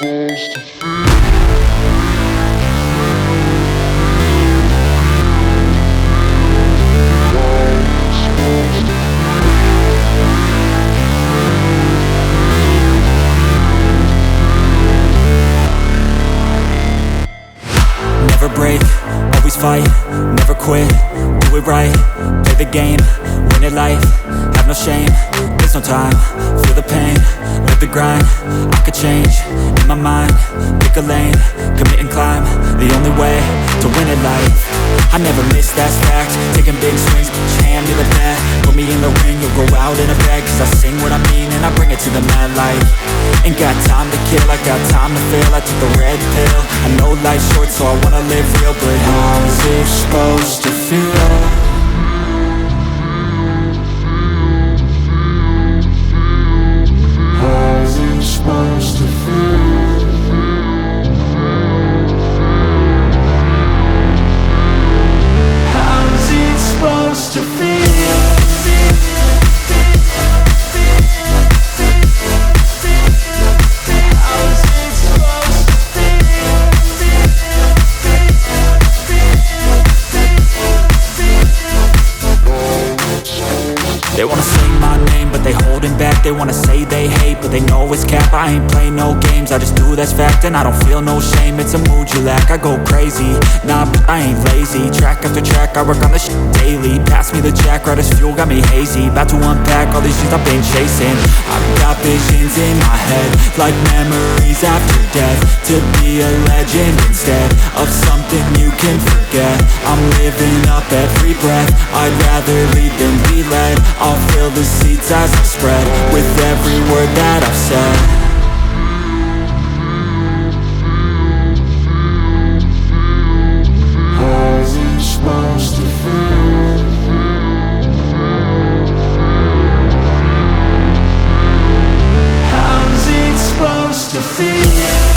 Never break, always fight, never quit, do it right, play the game, win it life, have no shame, there's no time, feel the pain, live the grind, I could change, in my mind, pick a lane, commit and climb, the only way to win it life. I never miss, that's fact, taking big swings, hand me the bat, put me in the ring, you'll go out in a bag, cause I sing what I mean and I bring it to the mad light. Ain't got time to kill, I got time to feel, I took the red pill, I know life's short so I wanna live real, but how's it supposed to feel? How's it supposed to feel? How's it supposed to feel? They wanna say my name, but they holding back. They wanna say they hate, but they know it's cap. I ain't play no games, I just do that's fact. And I don't feel no shame, it's a mood you lack. I go crazy, nah, but I ain't lazy. Track after track, I work on this shit daily. Pass me the jack, right as fuel, got me hazy. About to unpack all these things I've been chasing. I've got visions in my head, like memories after death. To be a legend instead of something you can forget. I'm living up every breath, I'd rather lead than be led. I'll fill the seats as I spread with every word that I've said. How's it supposed to feel? How's it supposed to feel?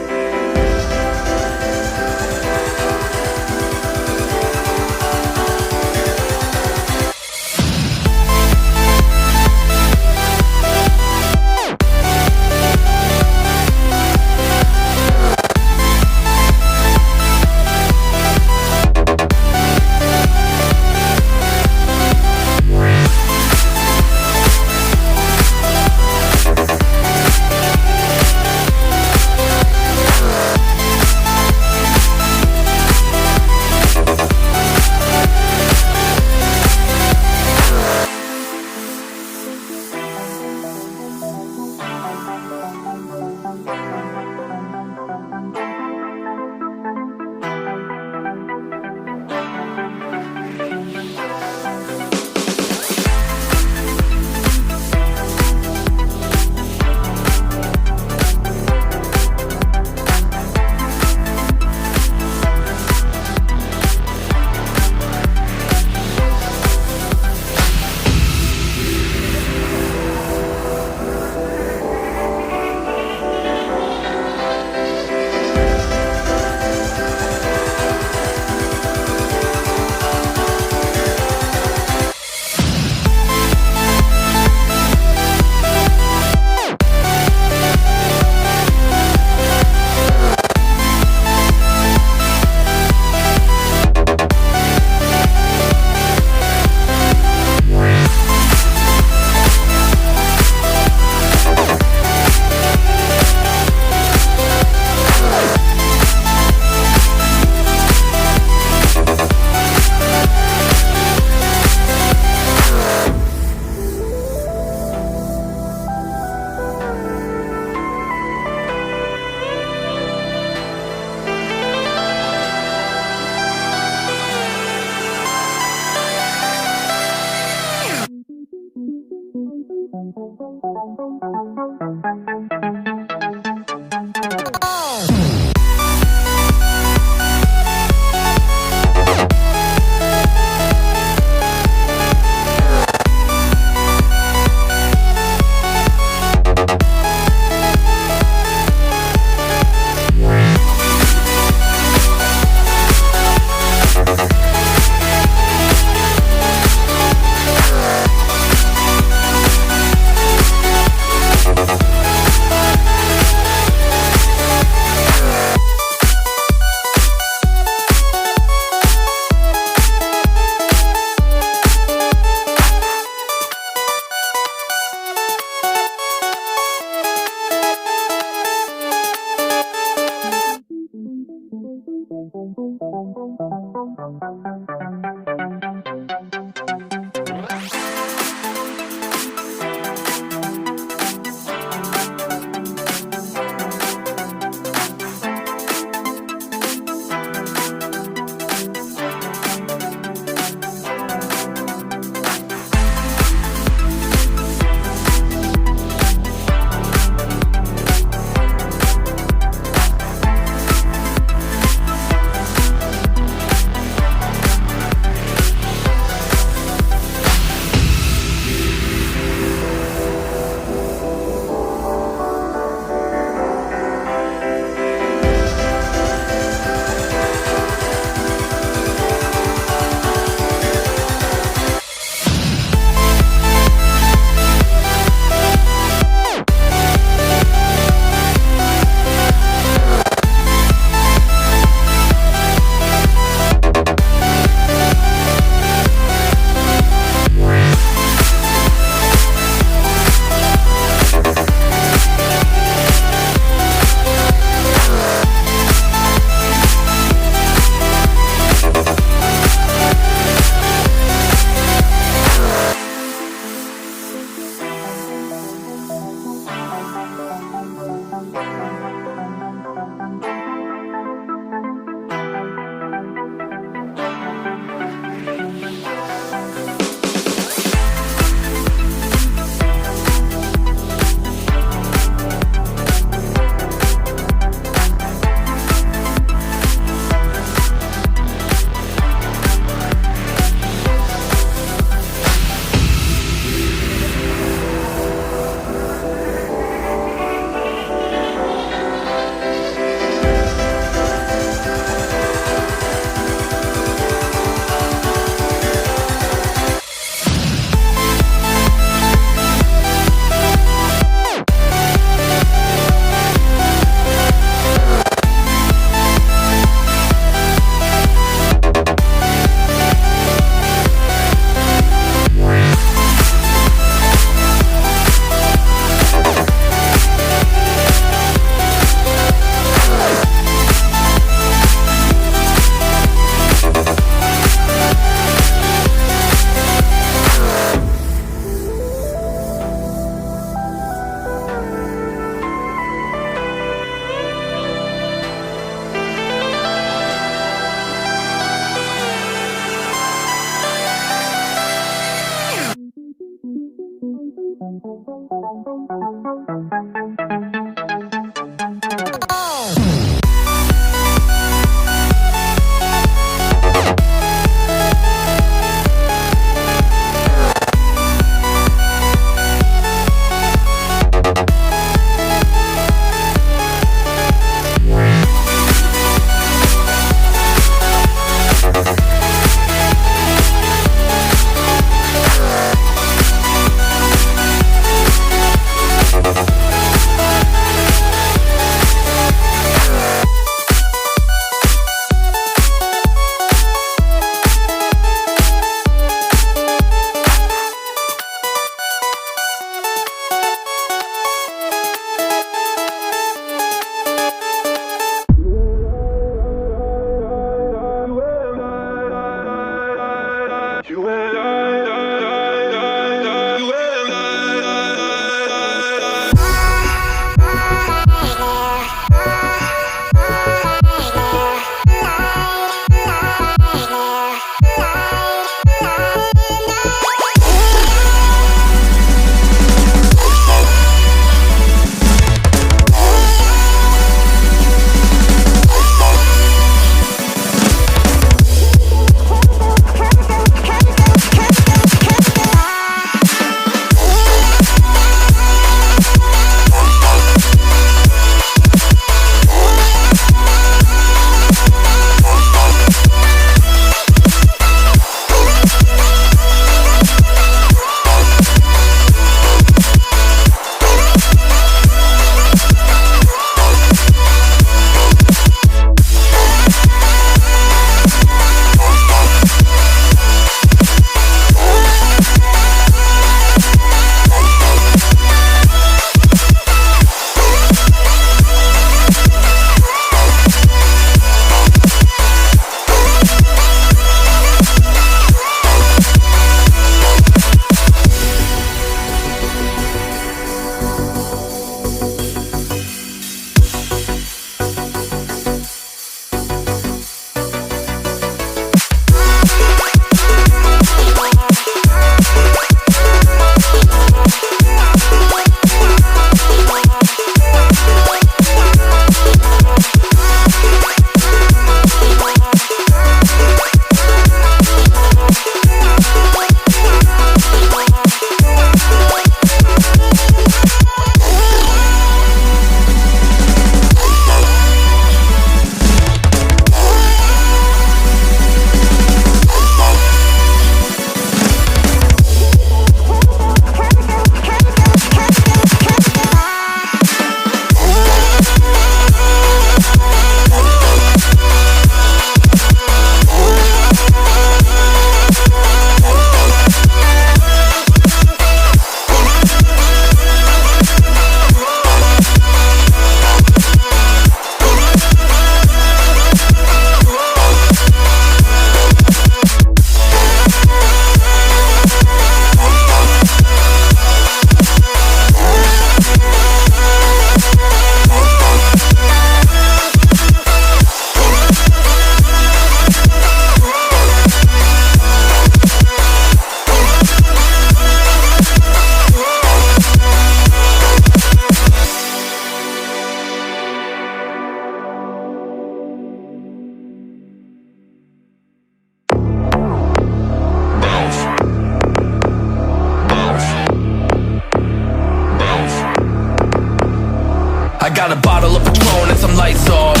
I got a bottle of Patron and some lights off,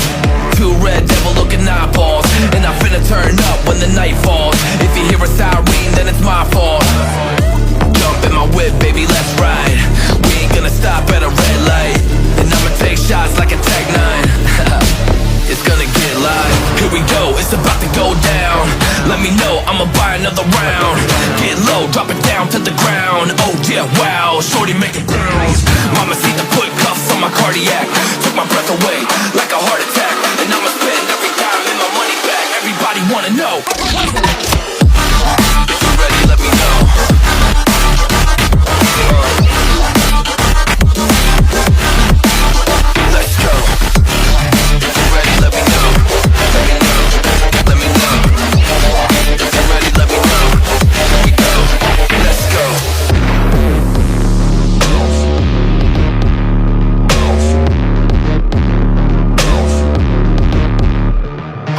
2 red devil looking eyeballs, and I'm finna turn up when the night falls. If you hear a siren, then it's my fault. Jump in my whip, baby, let's ride. We ain't gonna stop at a red light, and I'ma take shots like a Tech 9. It's gonna get live. Here we go, it's about to go down. Let me know, I'ma buy another round. Get low, drop it down to the ground. Oh yeah, wow, shorty make it bounce. Mama see the put cuffs on my cardiac. Took my breath away like a heart attack. And I'ma spend every dime in my money back. Everybody wanna know. If you're ready, let me know. Let's go. If you're ready, let me know. Let me know. Let me know. If you're ready, let me know. Here we go. Let's go.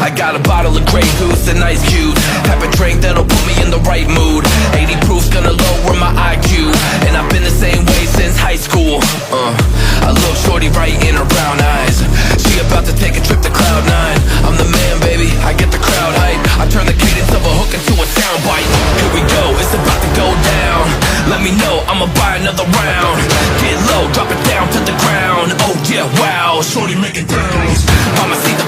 I got a bottle of Grey Goose and ice cubes. Have a drink that'll put me in the right mood. 80 proof's gonna lower my IQ, and I've been the same way since high school. A little shorty right in her brown eyes. She about to take a trip to Cloud 9. I'm the man, baby, I get the crowd hype. I turn the cadence of a hook into a soundbite. Here we go, it's about to go down. Let me know, I'ma buy another round. Get low, drop it down to the ground. Oh yeah, wow, shorty make it bounce. Mama see the